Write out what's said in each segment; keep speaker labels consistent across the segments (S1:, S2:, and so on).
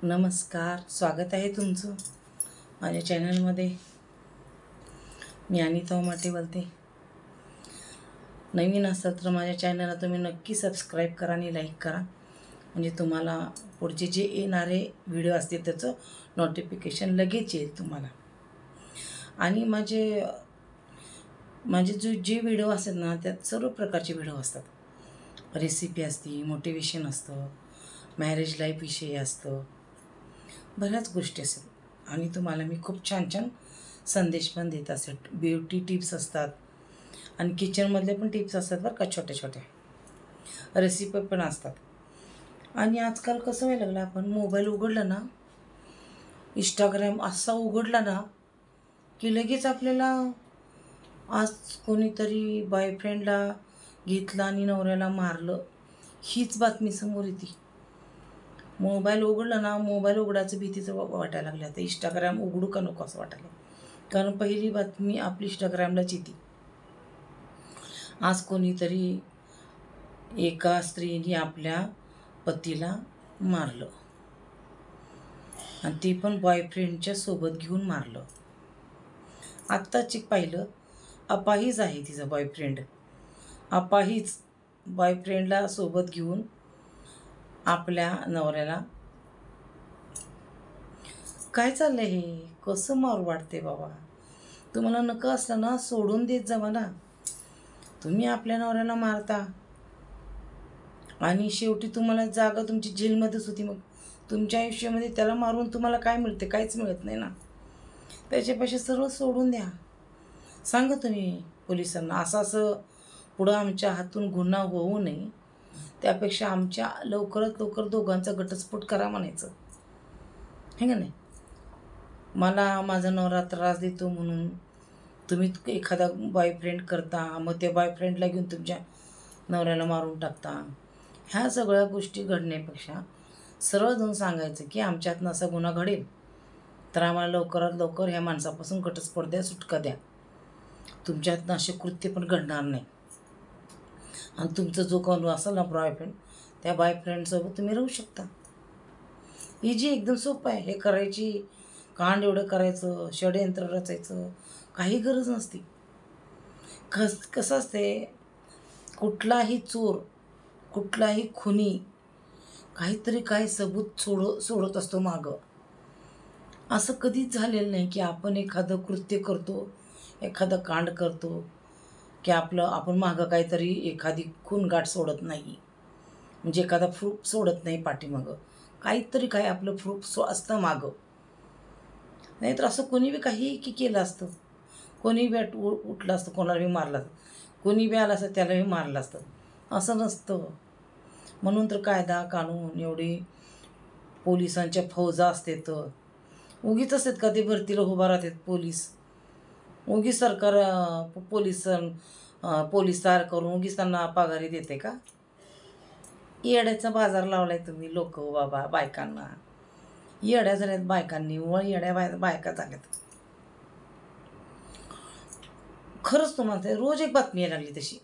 S1: नमस्कार, स्वागत आहे तुमचं माझ्या चॅनलमध्ये. मी अनिता उमाटे बोलते. नवीन असाल तर माझ्या चॅनलला तुम्ही नक्की सबस्क्राईब करा आणि लाईक करा, म्हणजे तुम्हाला पुढचे जे येणारे व्हिडिओ असतील त्याचं नोटिफिकेशन लगेच येईल तुम्हाला. आणि माझे जे व्हिडिओ असतात ना, त्यात सर्व प्रकारचे व्हिडिओ असतात. रेसिपी असते, मोटिवेशन असतं, मॅरेज लाईफ विषयी असतं, बऱ्याच गोष्टी असतात. आणि तुम्हाला मी खूप छान छान संदेश पण देत असेल. ब्युटी टिप्स असतात आणि किचनमधले पण टिप्स असतात बरं का, छोट्या छोट्या रेसिपी पण असतात. आणि आजकाल कसं व्हायला लागलं, आपण मोबाईल उघडला ना, इंस्टाग्राम असा उघडला ना की लगेच आपल्याला आज कोणीतरी बॉयफ्रेंडला घेतलं आणि नवऱ्याला मारलं, हीच बातमी समोर येते. मोबाईल उघडला ना, मोबाईल उघडायचं भीतीचं वाटायला लागलं. आता इंस्टाग्राम उघडू का नको असं वाटायला, कारण पहिली बातमी आपली इंस्टाग्रामलाच येते. आज कोणीतरी एका स्त्रीने आपल्या पतीला मारलं, आणि ते पण बॉयफ्रेंडच्या सोबत घेऊन मारलं. आत्ताच एक पाहिलं, अपाहिज आहे तिचा बॉयफ्रेंड. अपाहिज बॉयफ्रेंडला सोबत घेऊन आपल्या नवऱ्याला. काय चाललंय हे? कसं मारू वाटते बाबा. तुम्हाला नको असलं ना, सोडून देत जावा ना. तुम्ही आपल्या नवऱ्याला मारता आणि शेवटी तुम्हाला जागा तुमची जेलमध्येच होती. मग तुमच्या आयुष्यामध्ये त्याला मारून तुम्हाला काय मिळते? काहीच मिळत नाही ना. त्याच्यापेक्षा सर्व सोडून द्या. सांगा तुम्ही पोलिसांना, असं पुढं आमच्या हातून गुन्हा होऊ नये, त्यापेक्षा आमच्या लवकरात लवकर दोघांचा घटस्फोट करा म्हणायचं, हे का नाही. मला माझा नवरा त्रास देतो म्हणून तुम्ही एखादा बॉयफ्रेंड करता, मग त्या बॉयफ्रेंडला घेऊन तुमच्या नवऱ्याला मारून टाकता. ह्या सगळ्या गोष्टी घडण्यापेक्षा सरळ जाऊन सांगायचं की आमच्यातनं असा गुन्हा घडेल, तर आम्हाला लवकरात लवकर ह्या माणसापासून घटस्फोट द्या, सुटका द्या. तुमच्यातनं असे कृत्य पण घडणार नाही. आणि तुमचा जो कोण असेल ना बॉयफ्रेंड, त्या बॉयफ्रेंडसोबत तुम्ही राहू शकता. इजी, एकदम सोपं आहे. हे करायची कांड एवढं करायचं, षडयंत्र रचायचं काही गरज नसते. कसं असते, कुठलाही चोर, कुठलाही खुनी काहीतरी काय सबूत सोडत असतो मागं. असं कधीच झालेलं नाही की आपण एखादं कृत्य करतो, एखादं कांड करतो की आपण मागं काहीतरी एखादी खूनगाठ सोडत नाही, म्हणजे एखादा प्रूफ सोडत नाही पाठीमागं. काहीतरी काय आपलं प्रूफ असतं मागं. नाहीतर असं कोणी बी काही की केलं असतं, कोणी बी उठलं असतं, कोणाला बी मारलं असतं, कोणी बी आलं असतं त्यालाही मारलं असतं. असं नसतं. म्हणून तर कायदा कानून एवढी पोलिसांच्या फौजा असते. तर उगीच असतात का ते भरतीला उभा राहतात पोलीस? उगीच सरकार पोलीस तयार करून उगीच त्यांना पगारी देते का? येड्याचा बाजार लावलाय तुम्ही लोक बाबा. बायकांना येड्या झाल्यात, बायकांनी येड्या बायका झाल्यात. खरंच तुम्हाला रोज एक बातमी यायला लागली तशी.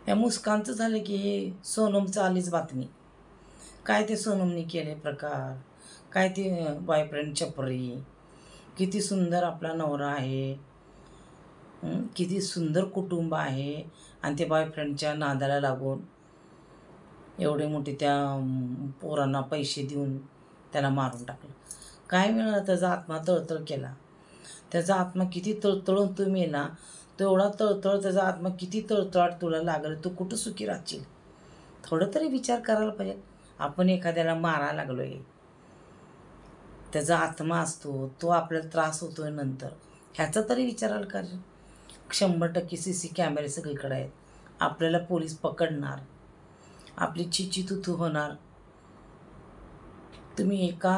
S1: या मुस्कानचं झालं की हे सोनमचं आलीच बातमी. काय ते सोनमनी केले प्रकार, काय ते बॉयफ्रेंड चपरी, किती सुंदर आपला नवरा आहे, किती सुंदर कुटुंब आहे, आणि ते बॉयफ्रेंडच्या नादाला लागून एवढे मोठे त्या पोरांना पैसे देऊन त्याला मारून टाकलं. काय मिळालं? त्याचा आत्मा तळतळ केला. त्याचा आत्मा किती तळतळून तू मेला, तेवढा तळतळ त्याचा आत्मा किती तळतळाट तुला लागलं, तू कुठं सुखी राहशील? थोडं तरी विचार करायला पाहिजे. आपण एखाद्याला मारायला लागलो आहे, त्याचा आत्मा असतो, तो आपल्याला त्रास होतोय नंतर, ह्याचा तरी विचारायला पाहिजे. 100% CC कॅमेरे सगळीकडे आहेत. आपल्याला पोलीस पकडणार, आपली चिचीतुतू होणार. तुम्ही एका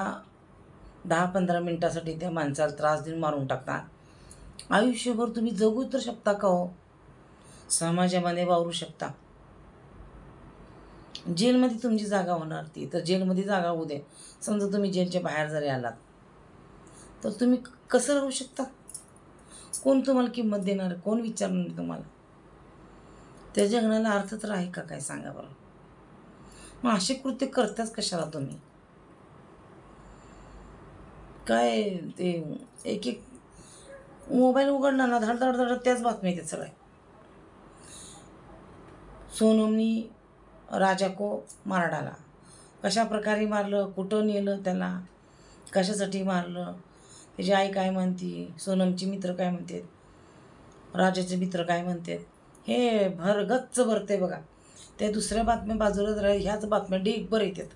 S1: 10-15 मिनटासाठी त्या माणसाला त्रास देऊन मारून टाकता. आयुष्यभर तुम्ही जगू तर शकता का हो? समाजामध्ये वावरू शकता? जेलमध्ये तुमची जागा होणार. ती तर जेलमध्ये जागा होऊ दे. समजा तुम्ही जेलच्या बाहेर जरी आलात तर तुम्ही कसं राहू शकता? कोण तुम्हाला किंमत देणार? कोण विचारणार तुम्हाला? त्या जगण्याला अर्थ तर आहे का काय, सांगा बरं. मग असे कृत्य करताच कशाला तुम्ही? काय ते एक एक मोबाईल उघडला ना धड धड धड त्याच बातम्या येतात सगळ्या. सोनमनी राजा को मार डाला, कशा प्रकारे मारलं, कुठं नेलं त्याला, कशासाठी मारलं, त्याची आई काय म्हणते, सोनमची मित्र काय म्हणतात, राजाचे मित्र काय म्हणतात, हे भरगच्च भरते बघा. त्या दुसऱ्या बातम्या बाजूलाच राहील, ह्याच बातम्या ढीगभर येतात.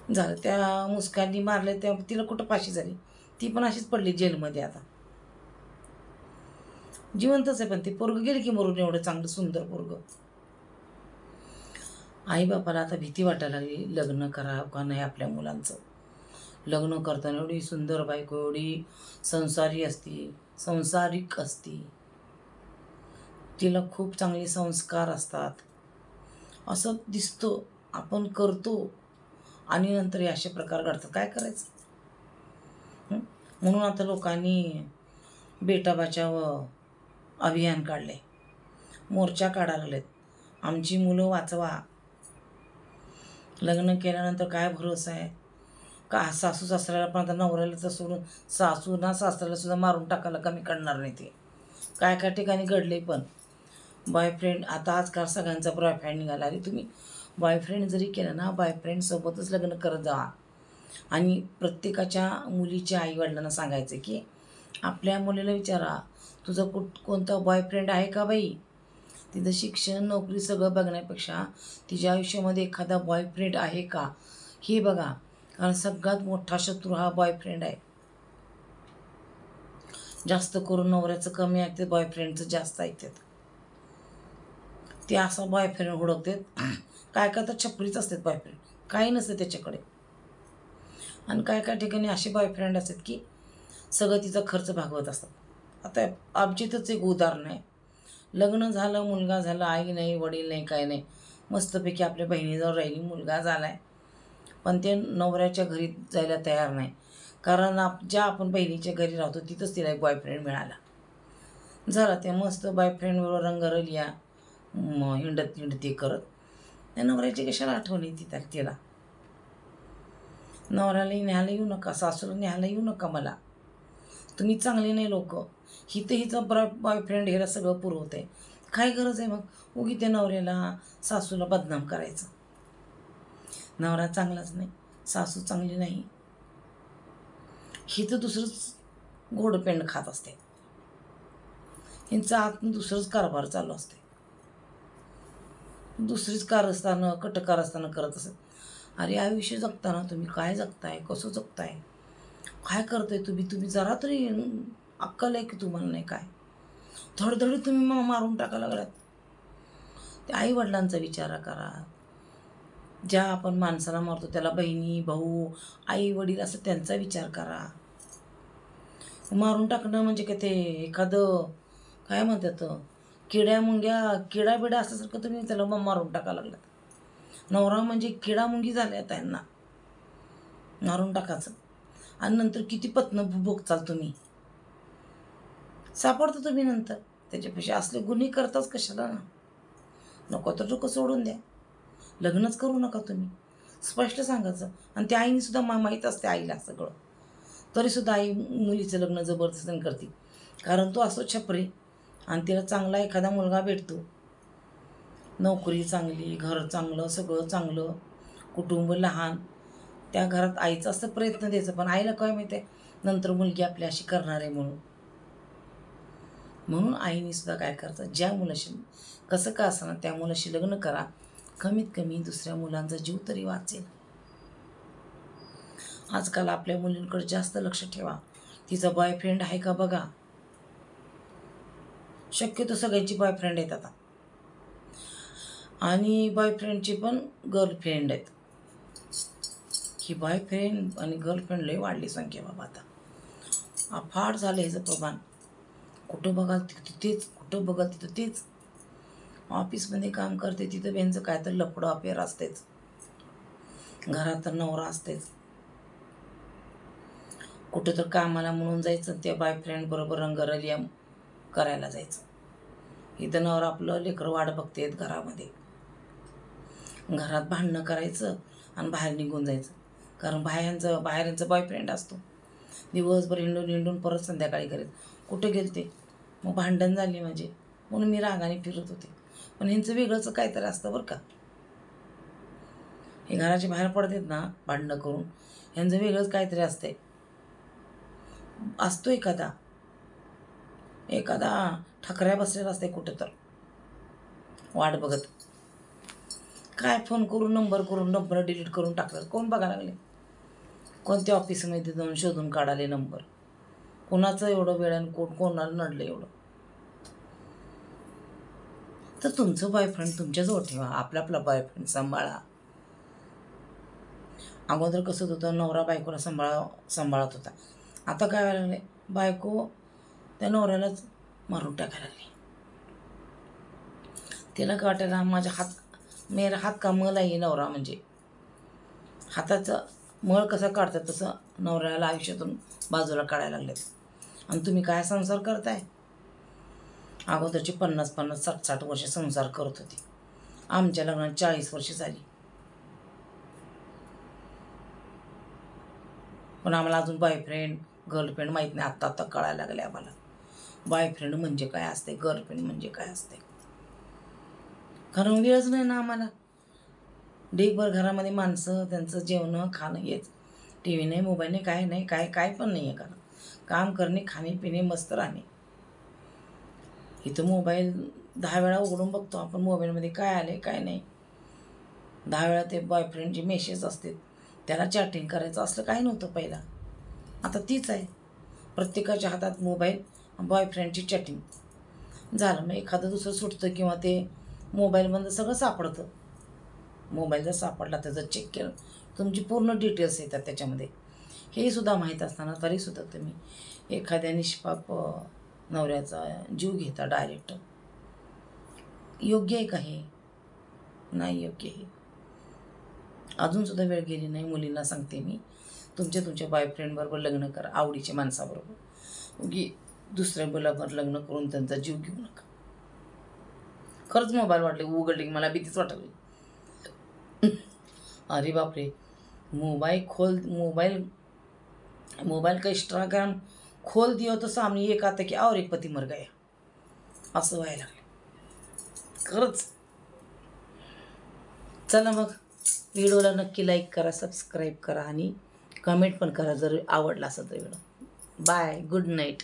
S1: झालं त्या मुस्काननी मारले, त्या तिला कुठं फाशी झाली, ती पण अशीच पडली जेलमध्ये. आता जिवंतच आहे, पण ती पोरगं गेली की मरून, एवढं चांगलं सुंदर पोरगं. आईबापाला आता भीती वाटायला लागली, लग्न करा का नाही आपल्या मुलांचं. लग्न करताना एवढी सुंदर बायको, एवढी संसारिक असती, तिला खूप चांगले संस्कार असतात असं दिसतं. आपण करतो आणि नंतर हे असे प्रकार घडतात, काय करायचं. म्हणून आता लोकांनी बेटा बचाव अभियान काढले, मोर्चा काढायला लागलेत, आमची मुलं वाचवा. लग्न केल्यानंतर काय भरोसा आहे का, सासू सासऱ्याला पण आता नवऱ्याला तर सोडून सासूना सासऱ्याला सुद्धा मारून टाकायला कमी करणार नाही ते. काय काय ठिकाणी घडले पण. बॉयफ्रेंड आता आजकाल सगळ्यांचा बॉयफ्रेंड निघाला. अरे तुम्ही बॉयफ्रेंड जरी केलं ना, बॉयफ्रेंडसोबतच लग्न करत जा. आणि प्रत्येकाच्या मुलीच्या आईवडिलांना सांगायचं की आपल्या मुलीला विचारा, तुझं कोणता बॉयफ्रेंड आहे का बाई. तिथं शिक्षण नोकरी सगळं बघण्यापेक्षा तिच्या आयुष्यामध्ये एखादा बॉयफ्रेंड आहे का हे बघा. कारण सगळ्यात मोठा शत्रू हा बॉयफ्रेंड आहे. जास्त करून नवऱ्याचं कमी ऐकते, बॉयफ्रेंडचं जास्त ऐकतात. ते असा बॉयफ्रेंड हुडकतात. काय काय तर छपरीच असतात बॉयफ्रेंड, काही नसतं त्याच्याकडे. आणि काय काय ठिकाणी असे बॉयफ्रेंड असतात की सगळं तिचा खर्च भागवत असतात. आता आमच्यातच एक उदाहरण आहे. लग्न झालं, मुलगा झाला, आई नाही, वडील नाही, काय नाही, मस्तपैकी आपल्या बहिणीजवळ राहिली, मुलगा झाला आहे. पण ते नवऱ्याच्या घरी जायला तयार नाही. कारण ज्या आपण बहिणीच्या घरी राहतो तिथंच तिला एक बॉयफ्रेंड मिळाला. झाला ते मस्त बॉयफ्रेंडबरोबर रंगरलिया हिंडती करत. त्या नवऱ्याची कशाला आठवण येते तिला. नवऱ्यालाही न्यायला येऊ नका, सासूला न्यायला येऊ नका मला, तुम्ही चांगले नाही लोक. हिचा बॉयफ्रेंड ह्याला सगळं पुरवत आहे. काय गरज आहे मग उगी त्या नवऱ्याला सासूला बदनाम करायचं. नवरा चांगलाच नाही, सासू चांगली नाही, ही तर दुसरंच घोडपेंड खात असते. यांचा आतून दुसरंच कारभार चालू असते, दुसरीच कारस्थानं कटकारस्थानं करत असत. अरे आयुष्य जगताना तुम्ही काय जगताय, कसं जगताय, काय करताय तुम्ही जरा तरी अक्कल आहे की तुम्हाला नाही. काय धडधडी तुम्ही मारून टाकायला लागलात. ते आई वडिलांचा विचार करा. ज्या आपण माणसाला मारतो त्याला बहिणी भाऊ आई वडील असं त्यांचा विचार करा. मारून टाकणं म्हणजे काय ते एखादं काय म्हणतात किडा बिडा असल्यासारखं तुम्ही त्याला मारून टाकायला लागलात. नवरा म्हणजे किडामुंगी झाल्या त्यांना मारून टाकायचं. आणि नंतर किती पत्न भोगचाल तुम्ही, सापडतं तुम्ही नंतर. त्याच्यापेक्षा असले गुन्हे करताच कशाला ना. नको तर डोकं सोडून द्या, लग्नच करू नका तुम्ही, स्पष्ट सांगायचं. आणि त्या आईने सुद्धा माहीत असते आईला सगळं, तरीसुद्धा आई मुलीचं लग्न जबरदस्तीने करते. कारण तो असो छपरी आणि तिला चांगला एखादा मुलगा भेटतो, नोकरी चांगली, घर चांगलं, सगळं चांगलं, कुटुंब लहान. त्या घरात आईचा असं प्रयत्न द्यायचा, पण आईला काय माहिती आहे नंतर मुलगी आपली अशी करणार आहे म्हणून आईने सुद्धा काय करतात, ज्या मुलाशी कसं का असणार त्या मुलाशी लग्न करा, कमीत कमी दुसऱ्या मुलांचा जीव तरी वाचेल. आजकाल आपल्या मुलींकडे जास्त लक्ष ठेवा. तिचा बॉयफ्रेंड आहे का बघा. शक्यतो सगळ्यांची बॉयफ्रेंड आहेत आता, आणि बॉयफ्रेंडची पण गर्लफ्रेंड आहेत. ही बॉयफ्रेंड आणि गर्लफ्रेंड लई वाढली संख्या बाबा. आता अफाट झालं ह्याचं प्रमाण. कुठं बघाल तिथं तेच, कुठं बघाल तिथं तेच. ऑफिसमध्ये काम करते तिथं त्यांचं काय तर लफडं अफेअर असतेच, घरात तर नवरा असतेच. कुठं तर कामाला म्हणून जायचं, त्या बॉयफ्रेंड बरोबर रंगरलिया करायला जायचं. इथं नवरा आपलं लेकरं वाट बघतेत घरामध्ये, घरात भांडणं करायचं आणि बाहेर निघून जायचं. कारण बाहेरचा बॉयफ्रेंड असतो. दिवसभर हिंडून हिंडून परत संध्याकाळी घरी कुठे गेलते, मग भांडण झाली माझी, म्हणून मी रागाने फिरत होते. पण ह्यांचं वेगळंच काहीतरी असतं बरं का. हे घराच्या बाहेर पडतात ना भांडणं करून, ह्यांचं वेगळंच काहीतरी असते. असतो एखादा ठकऱ्या बसलेला असते कुठं तर वाट बघत. काय फोन करून नंबर डिलीट करून टाकलं, कोण बघायला लागले? कोणत्या ऑफिसमध्ये जाऊन शोधून काढाले नंबर? कोणाचं एवढं वेळ आणि कोणाला नडलं एवढं? तर तुमचं बॉयफ्रेंड तुमच्याजवळ ठेवा, आपला बॉयफ्रेंड सांभाळा. अगोदर कसं होतं, नवरा बायकोला सांभाळत होता. आता काय व्हायला लागले, बायको त्या नवऱ्यालाच मारून टाकायला लागली. तिला काय वाटायला, मेरा हात का मल आहे नवरा, म्हणजे हाताचा मळ कसा काढतात तसं नवऱ्याला आयुष्यातून बाजूला काढायला लागलेत. आणि तुम्ही काय संसार करताय? अगोदरची 50-50, 60-60 वर्ष संसार करत होती. आमच्या लग्नात 40 वर्ष झाली, पण आम्हाला अजून बॉयफ्रेंड गर्लफ्रेंड माहीत नाही. आत्ता कळायला लागले आम्हाला बॉयफ्रेंड म्हणजे काय असते, गर्लफ्रेंड म्हणजे काय असते. कारण वेळच नाही ना आम्हाला. ढीकभर घरामध्ये माणसं, त्यांचं जेवणं खाणं हेच. टी व्ही नाही, मोबाईल नाही, काय नाही, काय पण नाही आहे. कारण काम करणे, खाणे पिणे, मस्त राहणे. इथं मोबाईल 10 वेळा उघडून बघतो आपण, मोबाईलमध्ये काय आले काय नाही. 10 वेळा ते बॉयफ्रेंडचे मेसेज असते, त्याला चॅटिंग करायचं असलं काही नव्हतं पहिला. आता तीच आहे, प्रत्येकाच्या हातात मोबाईल, बॉयफ्रेंडची चॅटिंग झालं. मग एखादं दुसरं सुटतं किंवा ते मोबाईलमधलं सगळं सापडतं. मोबाईल जर सापडला त्याचं चेक केलं, तुमची पूर्ण डिटेल्स येतात त्याच्यामध्ये. हे सुद्धा माहीत असताना तरीसुद्धा तुम्ही एखाद्या निष्पाप नवऱ्याचा जीव घेता डायरेक्ट. योग्य आहे का हे? नाही योग्य आहे. अजूनसुद्धा वेळ गेली नाही. मुलींना सांगते मी, तुमच्या बॉयफ्रेंडबरोबर लग्न करा, आवडीच्या माणसाबरोबर. उगी दुसऱ्या मुलाबरोबर लग्न करून त्यांचा जीव घेऊ नका. खरंच मोबाईल उघडले की मला भीतीच वाटली. अरे बापरे, मोबाइल का इंस्टाग्राम खोल दिया तो सामने एक आता की और एक पती मर गया, असं व्हायला लागलं खरंच. चला मग, व्हिडिओला नक्की लाईक करा, सबस्क्राईब करा आणि कमेंट पण करा जर आवडला असेल तर व्हिडिओ. Bye, good night.